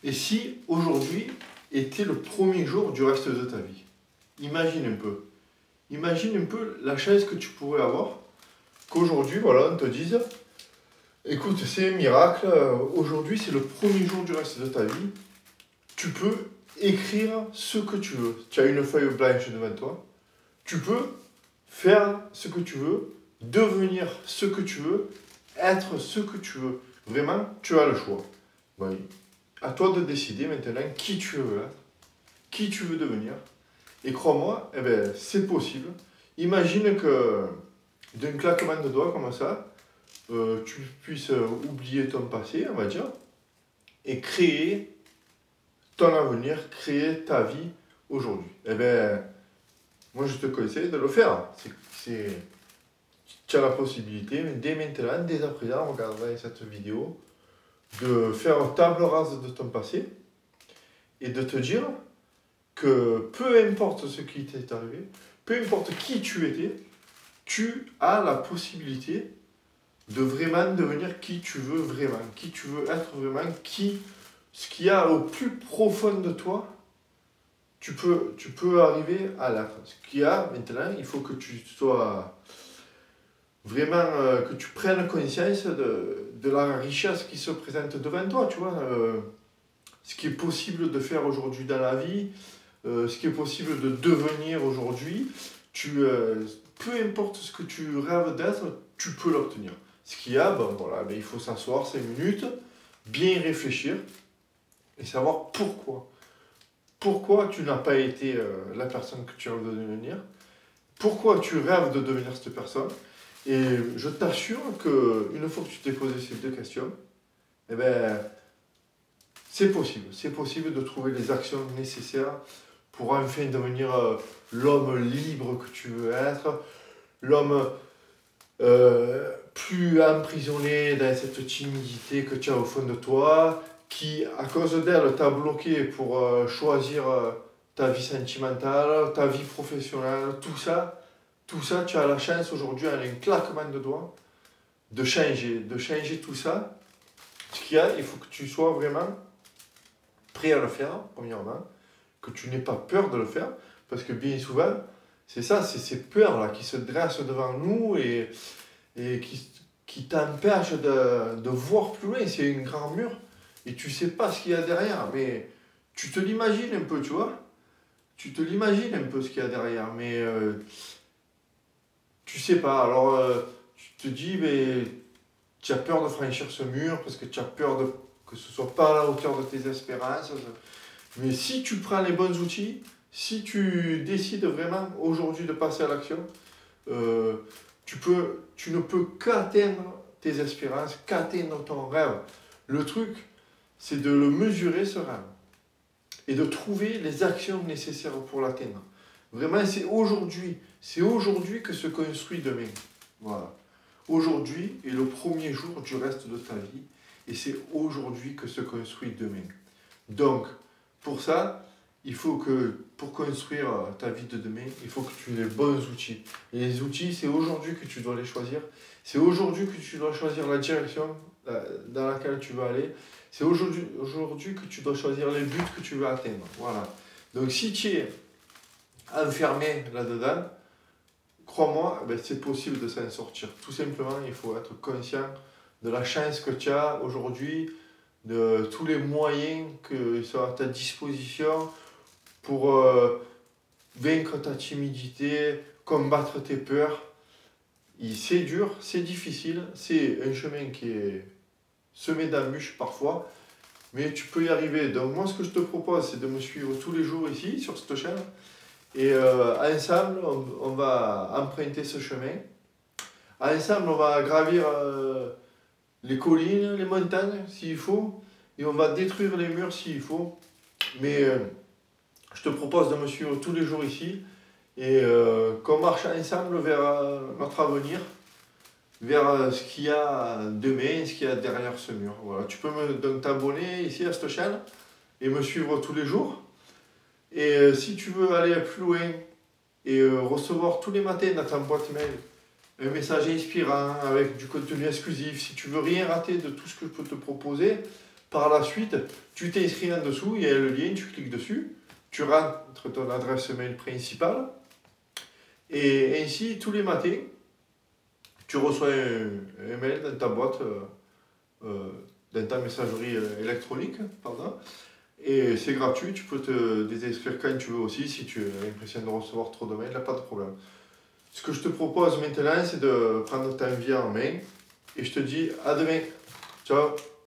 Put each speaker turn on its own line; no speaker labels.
Et si aujourd'hui était le premier jour du reste de ta vie? Imagine un peu. Imagine un peu la chance que tu pourrais avoir qu'aujourd'hui, voilà, on te dise, écoute, c'est un miracle, aujourd'hui c'est le premier jour du reste de ta vie, tu peux écrire ce que tu veux. Tu as une feuille blanche devant toi, tu peux faire ce que tu veux, devenir ce que tu veux, être ce que tu veux. Vraiment, tu as le choix. Oui. À toi de décider maintenant qui tu veux être, qui tu veux devenir. Et crois-moi, eh ben, c'est possible. Imagine que d'un claquement de doigts comme ça, tu puisses oublier ton passé, on va dire, et créer ton avenir, créer ta vie aujourd'hui. Eh bien, moi je te conseille de le faire. Tu as la possibilité, dès maintenant, dès à présent, en regardant cette vidéo, de faire table rase de ton passé et de te dire que peu importe ce qui t'est arrivé, peu importe qui tu étais, tu as la possibilité de vraiment devenir qui tu veux vraiment, qui tu veux être vraiment, ce qu'il y a au plus profond de toi, tu peux arriver à l'être. Ce qu'il y a maintenant, il faut que tu sois vraiment, que tu prennes conscience de la richesse qui se présente devant toi, tu vois. Ce qui est possible de faire aujourd'hui dans la vie, ce qui est possible de devenir aujourd'hui, peu importe ce que tu rêves d'être, tu peux l'obtenir. Ce qu'il y a, ben voilà, ben il faut s'asseoir 5 minutes, bien y réfléchir et savoir pourquoi. Pourquoi tu n'as pas été la personne que tu rêves de devenir, pourquoi tu rêves de devenir cette personne. Et je t'assure qu'une fois que tu t'es posé ces deux questions, eh ben, c'est possible de trouver les actions nécessaires pour enfin devenir l'homme libre que tu veux être, l'homme plus emprisonné dans cette timidité que tu as au fond de toi, qui, à cause d'elle, t'a bloqué pour choisir ta vie sentimentale, ta vie professionnelle, tout ça, tu as la chance aujourd'hui, en un claquement de doigts, de changer tout ça. Ce qu'il y a, il faut que tu sois vraiment prêt à le faire, premièrement, que tu n'aies pas peur de le faire, parce que bien souvent, c'est ça, c'est ces peurs-là qui se dressent devant nous et qui t'empêchent de voir plus loin. C'est un grand mur et tu ne sais pas ce qu'il y a derrière, mais tu te l'imagines un peu, tu vois. Tu te l'imagines un peu ce qu'il y a derrière, mais tu sais pas. Alors, tu te dis, mais tu as peur de franchir ce mur parce que tu as peur que ce ne soit pas à la hauteur de tes espérances. Mais si tu prends les bons outils, si tu décides vraiment aujourd'hui de passer à l'action, tu ne peux qu'atteindre tes espérances, qu'atteindre ton rêve. Le truc, c'est de le mesurer, ce rêve, et de trouver les actions nécessaires pour l'atteindre. Vraiment, c'est aujourd'hui que se construit demain. Voilà. Aujourd'hui est le premier jour du reste de ta vie, et c'est aujourd'hui que se construit demain. Donc, pour ça, il faut que, pour construire ta vie de demain, il faut que tu aies les bons outils. Et les outils, c'est aujourd'hui que tu dois les choisir. C'est aujourd'hui que tu dois choisir la direction dans laquelle tu vas aller. C'est aujourd'hui que tu dois choisir les buts que tu veux atteindre. Voilà. Donc, si tu es enfermé là-dedans, crois-moi, ben, c'est possible de s'en sortir. Tout simplement, il faut être conscient de la chance que tu as aujourd'hui, de tous les moyens qui sont à ta disposition pour vaincre ta timidité, combattre tes peurs. C'est dur, c'est difficile, c'est un chemin qui est semé d'embûches parfois, mais tu peux y arriver. Donc moi, ce que je te propose, c'est de me suivre tous les jours ici, sur cette chaîne, et ensemble, on va emprunter ce chemin. Ensemble, on va gravir les collines, les montagnes, s'il faut, et on va détruire les murs s'il faut. Mais je te propose de me suivre tous les jours ici, et qu'on marche ensemble vers notre avenir, vers ce qu'il y a demain, ce qu'il y a derrière ce mur. Voilà. Tu peux donc t'abonner ici à cette chaîne et me suivre tous les jours. Et si tu veux aller plus loin et recevoir tous les matins dans ta boîte mail un message inspirant avec du contenu exclusif, si tu veux rien rater de tout ce que je peux te proposer, Par la suite, tu t'inscris en dessous, il y a le lien, tu cliques dessus, tu rentres ton adresse mail principale, et ainsi, tous les matins, tu reçois un mail dans ta boîte, dans ta messagerie électronique, pardon, et c'est gratuit, tu peux te désinscrire quand tu veux aussi, si tu as l'impression de recevoir trop de mails, là, pas de problème. Ce que je te propose maintenant, c'est de prendre ta vie en main, et je te dis à demain. Ciao.